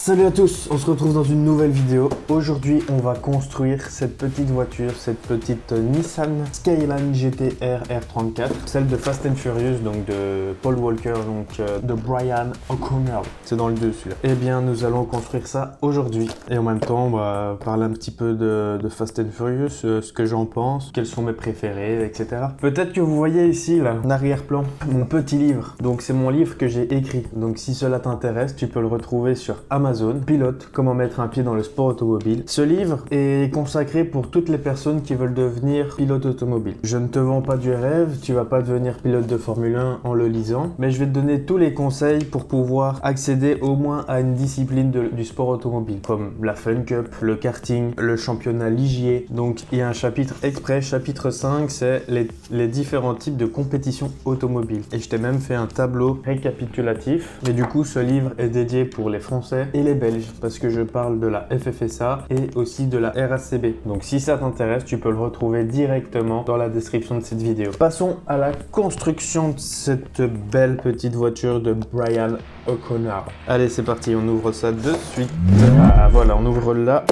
Salut à tous, on se retrouve dans une nouvelle vidéo. Aujourd'hui, on va construire cette petite voiture, cette petite Nissan Skyline GT-R R34, celle de Fast and Furious, donc de Paul Walker, donc de Brian O'Connell. C'est dans le 2 celui-là. Eh bien, nous allons construire ça aujourd'hui. Et en même temps, on va parler un petit peu de Fast and Furious, ce que j'en pense, quels sont mes préférés, etc. Peut-être que vous voyez ici, là, en arrière-plan, mon petit livre. Donc, c'est mon livre que j'ai écrit. Donc, si cela t'intéresse, tu peux le retrouver sur Amazon. Pilote, comment mettre un pied dans le sport automobile. Ce livre est consacré pour toutes les personnes qui veulent devenir pilote automobile. Je ne te vends pas du rêve, tu vas pas devenir pilote de Formule 1 en le lisant, mais je vais te donner tous les conseils pour pouvoir accéder au moins à une discipline du sport automobile, comme la Fun Cup, le karting, le championnat Ligier. Donc il y a un chapitre exprès, chapitre 5, c'est les différents types de compétitions automobiles. Et je t'ai même fait un tableau récapitulatif. Mais du coup, ce livre est dédié pour les Français et les Belges, parce que je parle de la FFSA et aussi de la RACB. Donc si ça t'intéresse, tu peux le retrouver directement dans la description de cette vidéo. Passons à la construction de cette belle petite voiture de Brian O'Connell. Allez, c'est parti, on ouvre ça de suite. Ah, voilà, on ouvre là.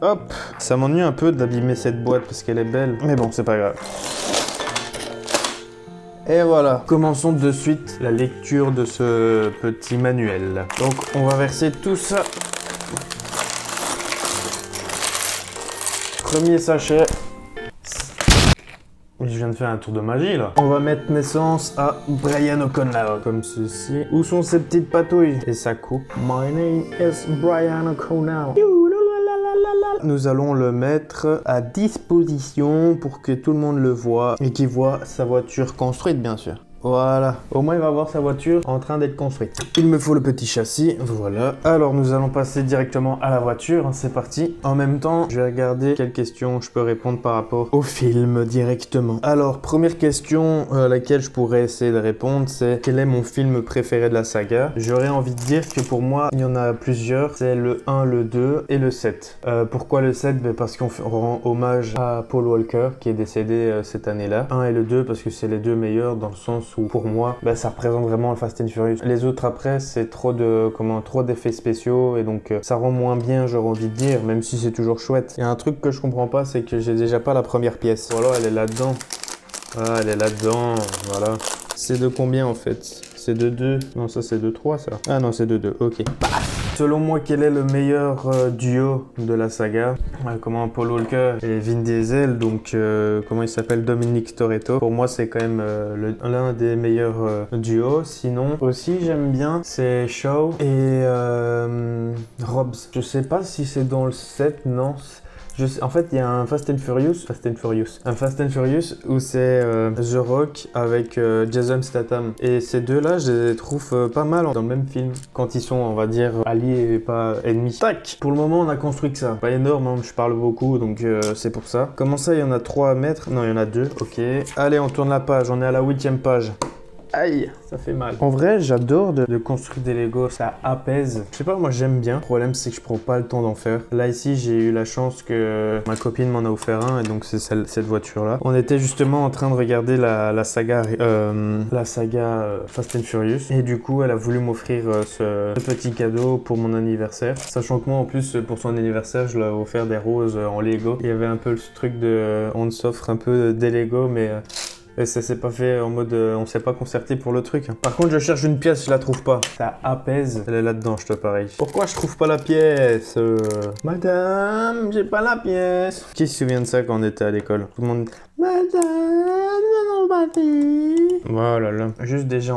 Hop, ça m'ennuie un peu d'abîmer cette boîte parce qu'elle est belle, mais bon, c'est pas grave. Et voilà, commençons de suite la lecture de ce petit manuel. Donc on va verser tout ça. Premier sachet. Je viens de faire un tour de magie là. On va mettre naissance à Brian O'Connell, comme ceci. Où sont ces petites patouilles? Et ça coupe. My name is Brian O'Connell. Nous allons le mettre à disposition pour que tout le monde le voit et qu'il voit sa voiture construite, bien sûr. Voilà, au moins il va voir sa voiture en train d'être construite. Il me faut le petit châssis, voilà. Alors nous allons passer directement à la voiture, c'est parti. En même temps, je vais regarder quelles questions je peux répondre par rapport au film directement. Alors, première question à laquelle je pourrais essayer de répondre, c'est quel est mon film préféré de la saga? J'aurais envie de dire que pour moi, il y en a plusieurs. C'est le 1, le 2 et le 7. Pourquoi le 7? Parce qu'on rend hommage à Paul Walker qui est décédé cette année-là. 1 et le 2 parce que c'est les deux meilleurs dans le sens où pour moi, ça représente vraiment le Fast and Furious. Les autres après, c'est trop d'effets spéciaux et donc ça rend moins bien, j'aurais envie de dire, même si c'est toujours chouette. Il y a un truc que je comprends pas, c'est que j'ai déjà pas la première pièce. Voilà, elle est là-dedans. Ah, elle est là-dedans, voilà. C'est de combien en fait? C'est de 2. Non, ça c'est de 3 ça. Ah non, c'est de 2, ok. Selon moi, quel est le meilleur duo de la saga? Comment Paul Walker et Vin Diesel, donc comment il s'appelle, Dominic Toretto. Pour moi, c'est quand même l'un des meilleurs duos. Sinon, aussi j'aime bien, c'est Shaw et Hobbs. Je sais pas si c'est dans le 7, non. En fait, il y a un Fast and Furious où c'est The Rock avec Jason Statham. Et ces deux-là, je les trouve pas mal dans le même film. Quand ils sont, on va dire, alliés et pas ennemis. Tac! Pour le moment, on a construit que ça. Pas énorme, hein, je parle beaucoup, donc c'est pour ça. Comment ça, il y en a 3 à mettre? Non, il y en a 2, ok. Allez, on tourne la page, on est à la 8e page. Aïe, ça fait mal. En vrai, j'adore de construire des Legos, ça apaise. Je sais pas, moi j'aime bien. Le problème, c'est que je prends pas le temps d'en faire. Là, ici, j'ai eu la chance que ma copine m'en a offert un, et donc c'est cette voiture-là. On était justement en train de regarder la saga Fast and Furious, et du coup, elle a voulu m'offrir ce petit cadeau pour mon anniversaire. Sachant que moi, en plus, pour son anniversaire, je lui ai offert des roses en Lego. Il y avait un peu ce truc de... On s'offre un peu des Lego, mais... Et ça s'est pas fait en mode on s'est pas concerté pour le truc. Par contre, je cherche une pièce, je la trouve pas. Ça apaise. Elle est là-dedans, je te parie. Pourquoi je trouve pas la pièce? Madame, j'ai pas la pièce. Qui se souvient de ça quand on était à l'école? Tout le monde. Madame, non, voilà là. Juste déjà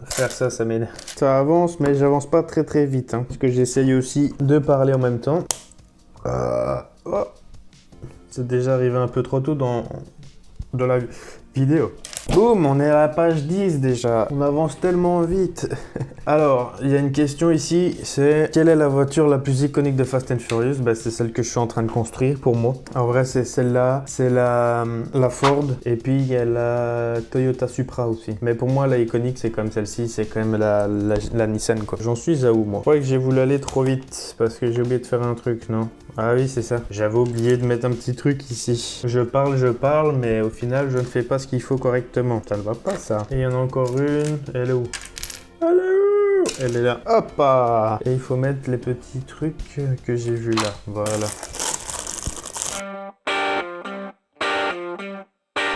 faire ça, ça m'aide. Ça avance, mais j'avance pas très vite. Parce que j'essaye aussi de parler en même temps. Oh. C'est déjà arrivé un peu trop tôt dans la vidéo. Boum, on est à la page 10 déjà. On avance tellement vite. Alors, il y a une question ici, c'est quelle est la voiture la plus iconique de Fast and Furious? C'est celle que je suis en train de construire pour moi. En vrai, c'est celle-là, c'est la Ford, et puis il y a la Toyota Supra aussi. Mais pour moi, la iconique, c'est comme celle-ci, c'est quand même la Nissan, quoi. J'en suis à où, moi? Je crois que j'ai voulu aller trop vite, parce que j'ai oublié de faire un truc, non? Ah oui, c'est ça. J'avais oublié de mettre un petit truc ici. Je parle, mais au final, je ne fais pas ce qu'il faut correctement. Ça ne va pas, ça. Et il y en a encore une. Elle est où? Elle est où? elle est là. Hop ah. Et il faut mettre les petits trucs que j'ai vus là. Voilà.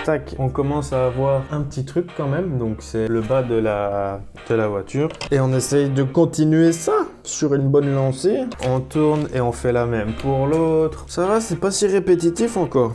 Tac, on commence à avoir un petit truc quand même, donc c'est le bas de la voiture. Et on essaye de continuer ça sur une bonne lancée. On tourne et on fait la même pour l'autre. Ça va, c'est pas si répétitif encore.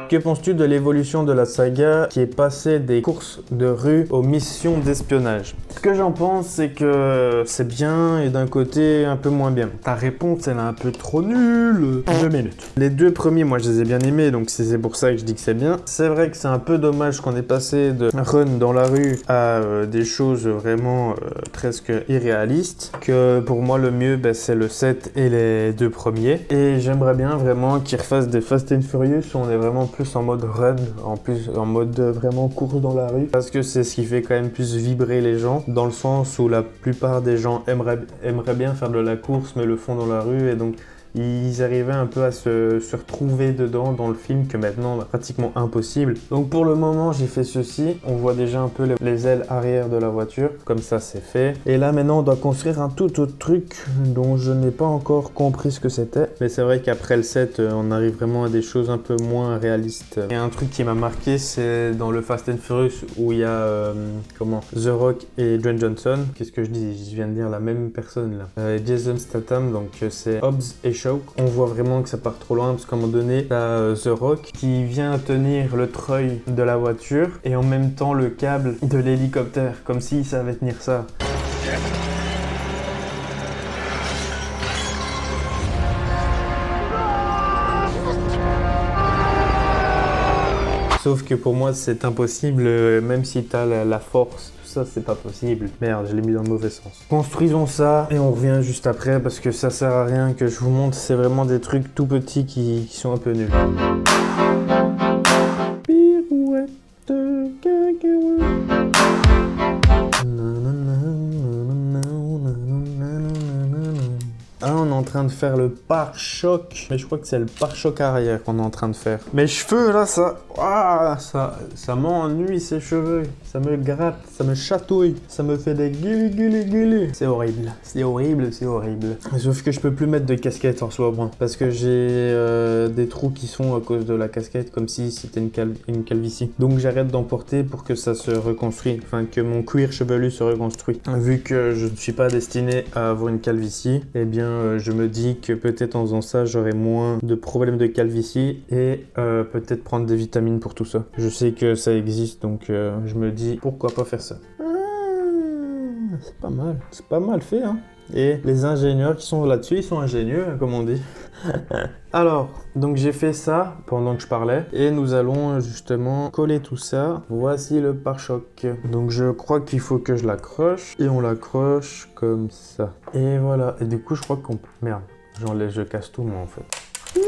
Que penses-tu de l'évolution de la saga qui est passée des courses de rue aux missions d'espionnage? Ce que j'en pense, c'est que c'est bien et d'un côté un peu moins bien. Ta réponse, elle est un peu trop nulle. 2 minutes. Les deux premiers, moi, je les ai bien aimés, donc c'est pour ça que je dis que c'est bien. C'est vrai que c'est un peu dommage qu'on ait passé de run dans la rue à des choses vraiment presque irréalistes. Que pour moi, le mieux, c'est le 7 et les deux premiers. Et j'aimerais bien vraiment qu'ils refassent des Fast and Furious où on est vraiment plus en mode run, en mode vraiment course dans la rue, parce que c'est ce qui fait quand même plus vibrer les gens, dans le sens où la plupart des gens aimeraient bien faire de la course mais le font dans la rue, et donc ils arrivaient un peu à se retrouver dedans dans le film, que maintenant pratiquement impossible. Donc pour le moment j'ai fait ceci, on voit déjà un peu les ailes arrière de la voiture, comme ça c'est fait. Et là maintenant on doit construire un tout autre truc dont je n'ai pas encore compris ce que c'était. Mais c'est vrai qu'après le 7 on arrive vraiment à des choses un peu moins réalistes. Et un truc qui m'a marqué, c'est dans le Fast and Furious où il y a The Rock et Dwayne Johnson. Qu'est-ce que je dis? Je viens de dire la même personne là. Jason Statham, donc c'est Hobbs et Shaw. On voit vraiment que ça part trop loin parce qu'à un moment donné, t'as The Rock qui vient tenir le treuil de la voiture et en même temps le câble de l'hélicoptère, comme s'il savait tenir ça. Sauf que pour moi c'est impossible, même si t'as la force. Ça c'est pas possible. Merde, je l'ai mis dans le mauvais sens. Construisons ça et on revient juste après parce que ça sert à rien que je vous montre. C'est vraiment des trucs tout petits qui sont un peu nuls. Pirouette, cacahuète. Ah, on est en train de faire le pare-choc. Mais je crois que c'est le pare-choc arrière qu'on est en train de faire. Mes cheveux, là, ça m'ennuie, ces cheveux. Ça me gratte, ça me chatouille. Ça me fait des guili. C'est horrible. C'est horrible, c'est horrible. Sauf que je peux plus mettre de casquette en soi, bon, parce que j'ai des trous qui sont à cause de la casquette, comme si c'était une calvitie. Donc j'arrête d'en porter pour que ça se reconstruise. Enfin, que mon cuir chevelu se reconstruit. Vu que je ne suis pas destiné à avoir une calvitie, eh bien, je me dis que peut-être en faisant ça, j'aurai moins de problèmes de calvitie et peut-être prendre des vitamines pour tout ça. Je sais que ça existe, donc je me dis pourquoi pas faire ça. C'est pas mal fait, hein. Et les ingénieurs qui sont là-dessus, ils sont ingénieux, comme on dit. Alors, donc j'ai fait ça pendant que je parlais et nous allons justement coller tout ça. Voici le pare-choc. Donc je crois qu'il faut que je l'accroche et on l'accroche comme ça. Et voilà. Et du coup, je crois qu'on peut... Merde, je casse tout moi en fait. Non,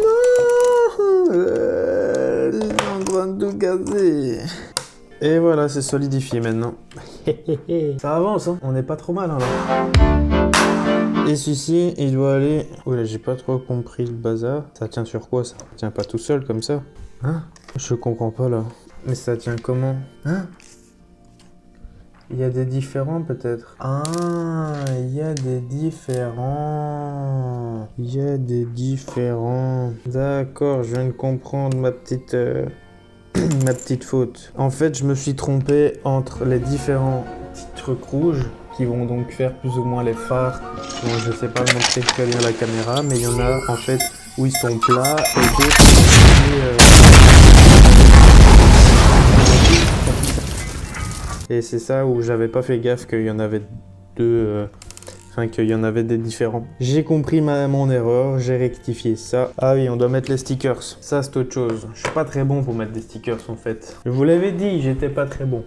je suis en train de tout casser. Et voilà, c'est solidifié maintenant. Ça avance, hein. On n'est pas trop mal, hein, là. Et celui-ci, il doit aller... Oula, j'ai pas trop compris le bazar. Ça tient sur quoi, ça? Ça tient pas tout seul, comme ça? Hein? Je comprends pas, là. Mais ça tient comment? Hein? Il y a des différents, peut-être? Ah, il y a des différents. Il y a des différents. D'accord, je viens de comprendre ma petite... ma petite faute. En fait, je me suis trompé entre les différents petits trucs rouges qui vont donc faire plus ou moins les phares. Bon, je sais pas le montrer très bien à la caméra, mais il y en a en fait où ils sont plats et d'autres et c'est ça où j'avais pas fait gaffe qu'il y en avait deux. Enfin, qu'il y en avait des différents. J'ai compris mon erreur, j'ai rectifié ça. Ah oui, on doit mettre les stickers. Ça, c'est autre chose. Je suis pas très bon pour mettre des stickers, en fait. Je vous l'avais dit, j'étais pas très bon.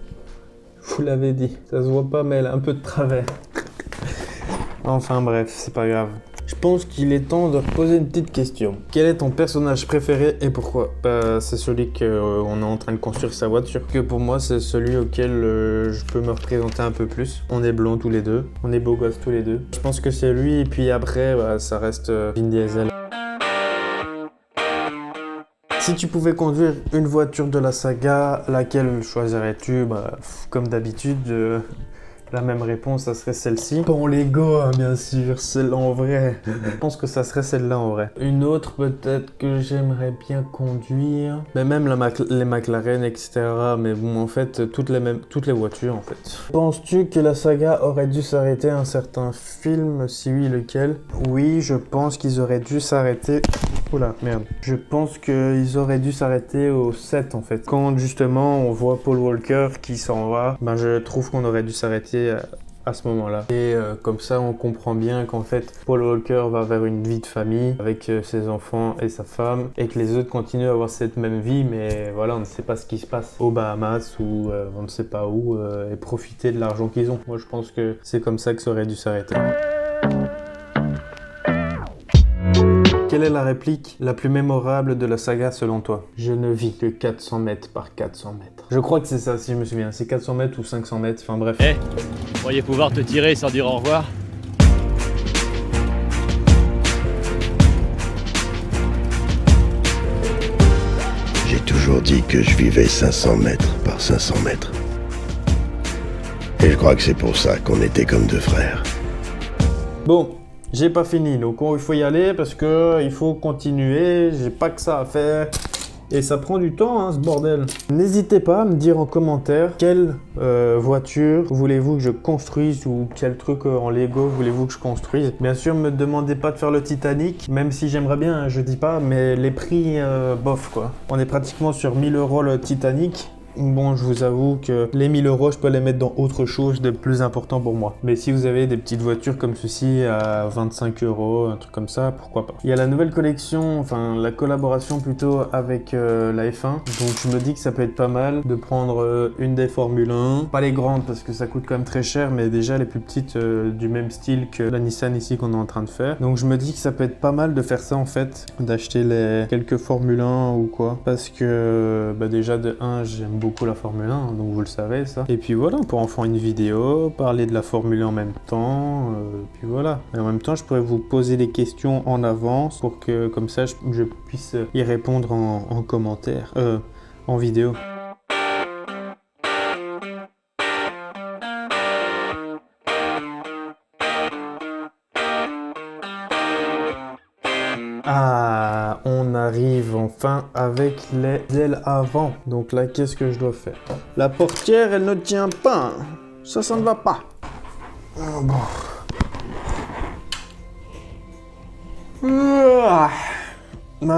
Je vous l'avais dit. Ça se voit pas, mais elle a un peu de travers. Enfin bref, c'est pas grave. Je pense qu'il est temps de poser une petite question. Quel est ton personnage préféré et pourquoi? Bah, c'est celui qu'on est en train de construire sa voiture. Que pour moi, c'est celui auquel je peux me représenter un peu plus. On est blonds tous les deux. On est beaux gosses tous les deux. Je pense que c'est lui et puis après, bah, ça reste Vin Diesel. Si tu pouvais conduire une voiture de la saga, laquelle choisirais-tu? Comme d'habitude, la même réponse, ça serait celle-ci. Bon, Lego, hein, bien sûr, celle-là en vrai. Je pense que ça serait celle-là en vrai. Une autre peut-être que j'aimerais bien conduire. Mais même les McLaren, etc. Mais bon, en fait, toutes les voitures, en fait. Penses-tu que la saga aurait dû s'arrêter à un certain film? Si oui, lequel? Oui, je pense qu'ils auraient dû s'arrêter... Oula, merde. Je pense qu'ils auraient dû s'arrêter au 7 en fait. Quand justement on voit Paul Walker qui s'en va, je trouve qu'on aurait dû s'arrêter à ce moment-là. Et comme ça on comprend bien qu'en fait Paul Walker va vers une vie de famille avec ses enfants et sa femme et que les autres continuent à avoir cette même vie, mais voilà, on ne sait pas ce qui se passe aux Bahamas ou on ne sait pas où et profiter de l'argent qu'ils ont. Moi je pense que c'est comme ça que ça aurait dû s'arrêter. Quelle est la réplique la plus mémorable de la saga selon toi? Je ne vis que 400 mètres par 400 mètres. Je crois que c'est ça, si je me souviens. C'est 400 mètres ou 500 mètres, enfin bref. Vous pourriez pouvoir te tirer sans dire au revoir? J'ai toujours dit que je vivais 500 mètres par 500 mètres. Et je crois que c'est pour ça qu'on était comme deux frères. Bon. J'ai pas fini, donc il faut y aller parce que il faut continuer, j'ai pas que ça à faire. Et ça prend du temps, hein, ce bordel. N'hésitez pas à me dire en commentaire quelle voiture voulez-vous que je construise ou quel truc en Lego voulez-vous que je construise. Bien sûr, me demandez pas de faire le Titanic, même si j'aimerais bien, hein, je dis pas, mais les prix, bof quoi. On est pratiquement sur 1000 € le Titanic. Bon, je vous avoue que les 1000 €, je peux les mettre dans autre chose de plus important pour moi. Mais si vous avez des petites voitures comme ceci à 25 €, un truc comme ça, pourquoi pas. Il y a la nouvelle collection, enfin la collaboration plutôt avec la F1. Donc je me dis que ça peut être pas mal de prendre une des Formule 1. Pas les grandes parce que ça coûte quand même très cher, mais déjà les plus petites du même style que la Nissan ici qu'on est en train de faire. Donc je me dis que ça peut être pas mal de faire ça en fait, d'acheter les quelques Formule 1 ou quoi. Parce que déjà de 1, j'aime beaucoup la Formule 1, donc vous le savez ça. Et puis voilà, on peut en faire une vidéo, parler de la Formule 1 en même temps, puis voilà. Et en même temps, je pourrais vous poser des questions en avance pour que comme ça, je puisse y répondre en commentaire, en vidéo. Ah, on arrive enfin avec les ailes avant. Donc là, qu'est-ce que je dois faire? La portière, elle ne tient pas. Ça ne va pas. Ah, bon.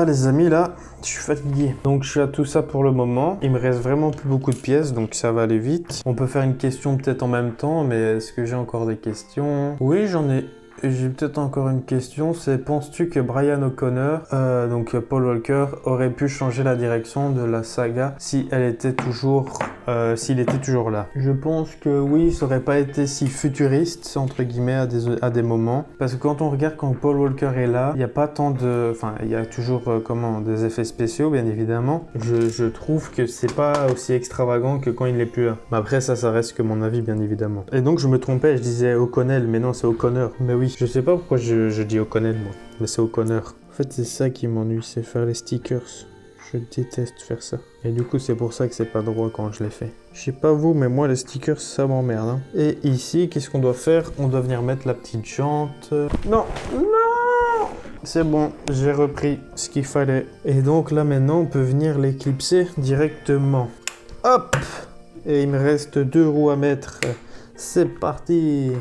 Les amis, là, je suis fatigué. Donc je suis à tout ça pour le moment. Il me reste vraiment plus beaucoup de pièces, donc ça va aller vite. On peut faire une question peut-être en même temps, mais est-ce que j'ai encore des questions? Oui, j'en ai. J'ai peut-être encore une question, c'est penses-tu que Brian O'Connor, donc Paul Walker, aurait pu changer la direction de la saga si elle était toujours, s'il était toujours là? Je pense que oui, ça aurait pas été si futuriste, entre guillemets, à des moments. Parce que quand on regarde quand Paul Walker est là, il n'y a pas tant de... Enfin, il y a toujours, des effets spéciaux, bien évidemment. Je trouve que c'est pas aussi extravagant que quand il n'est plus là. Mais après, ça reste que mon avis, bien évidemment. Et donc, je me trompais, je disais O'Connell, mais non, c'est O'Connor. Mais oui. Je sais pas pourquoi je dis O'Connell moi, mais c'est O'Connor. En fait c'est ça qui m'ennuie, c'est faire les stickers. Je déteste faire ça. Et du coup c'est pour ça que c'est pas droit quand je les fais. Je sais pas vous, mais moi les stickers ça m'emmerde. Hein. Et ici, qu'est-ce qu'on doit faire? On doit venir mettre la petite jante. Non, non! C'est bon, j'ai repris ce qu'il fallait. Et donc là maintenant on peut venir l'éclipser directement. Hop! Et il me reste 2 roues à mettre. C'est parti!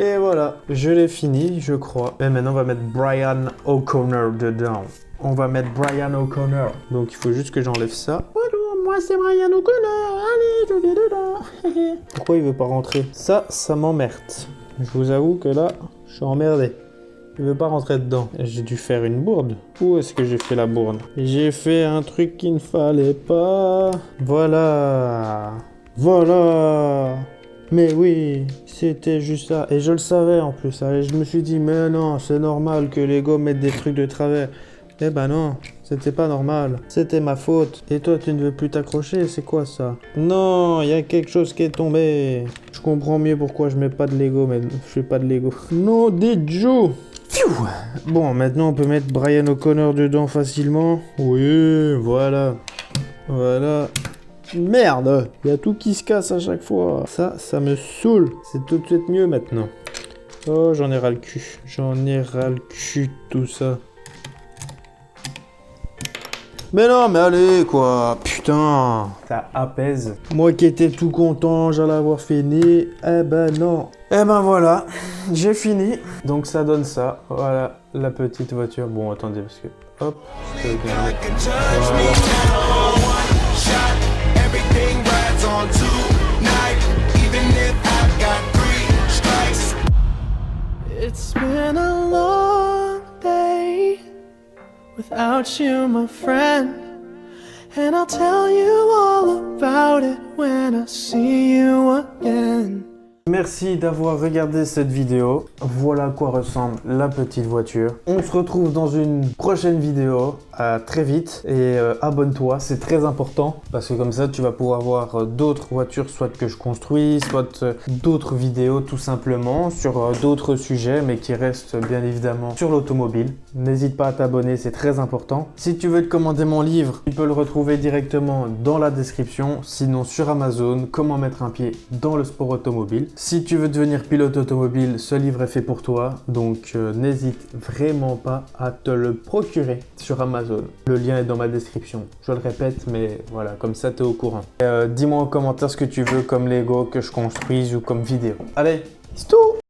Et voilà, je l'ai fini, je crois. Et maintenant, on va mettre Brian O'Connor dedans. On va mettre Brian O'Connor. Donc, il faut juste que j'enlève ça. Bonjour, moi c'est Brian O'Connor. Allez, je vais dedans. Pourquoi il veut pas rentrer? Ça m'emmerde. Je vous avoue que là, je suis emmerdé. Il veut pas rentrer dedans. J'ai dû faire une bourde. Où est-ce que j'ai fait la bourde? J'ai fait un truc qu'il ne fallait pas. Voilà. Voilà. Mais oui, c'était juste ça. Et je le savais en plus. Et je me suis dit, mais non, c'est normal que Lego mette des trucs de travers. Eh ben non, c'était pas normal. C'était ma faute. Et toi, tu ne veux plus t'accrocher, c'est quoi ça? Non, il y a quelque chose qui est tombé. Je comprends mieux pourquoi je mets pas de Lego, mais je fais pas de Lego. Non, Dieu. Pfiou. Bon, maintenant on peut mettre Brian O'Connor dedans facilement. Oui, voilà. Voilà. Merde, il y a tout qui se casse à chaque fois. Ça me saoule. C'est tout de suite mieux maintenant. Oh, j'en ai ras le cul. J'en ai ras le cul de tout ça. Mais non, mais allez, quoi. Putain. Ça apaise. Moi qui étais tout content, j'allais avoir fini. Eh ben non. Eh ben voilà, j'ai fini. Donc ça donne ça. Voilà, la petite voiture. Bon, attendez, parce que... Hop. Je peux regarder. Voilà. It's been a long day without you, my friend, and I'll tell you all about it when I see you again. Merci d'avoir regardé cette vidéo. Voilà à quoi ressemble la petite voiture. On se retrouve dans une prochaine vidéo. À très vite et abonne-toi, c'est très important parce que comme ça tu vas pouvoir voir d'autres voitures, soit que je construis, soit d'autres vidéos tout simplement sur d'autres sujets mais qui restent bien évidemment sur l'automobile. N'hésite pas à t'abonner, c'est très important. Si tu veux te commander mon livre, tu peux le retrouver directement dans la description, sinon sur Amazon, comment mettre un pied dans le sport automobile. Si tu veux devenir pilote automobile, ce livre est fait pour toi, donc n'hésite vraiment pas à te le procurer sur Amazon. Le lien est dans ma description. Je le répète, mais voilà, comme ça tu es au courant. Dis-moi en commentaire ce que tu veux comme Lego que je construise ou comme vidéo. Allez,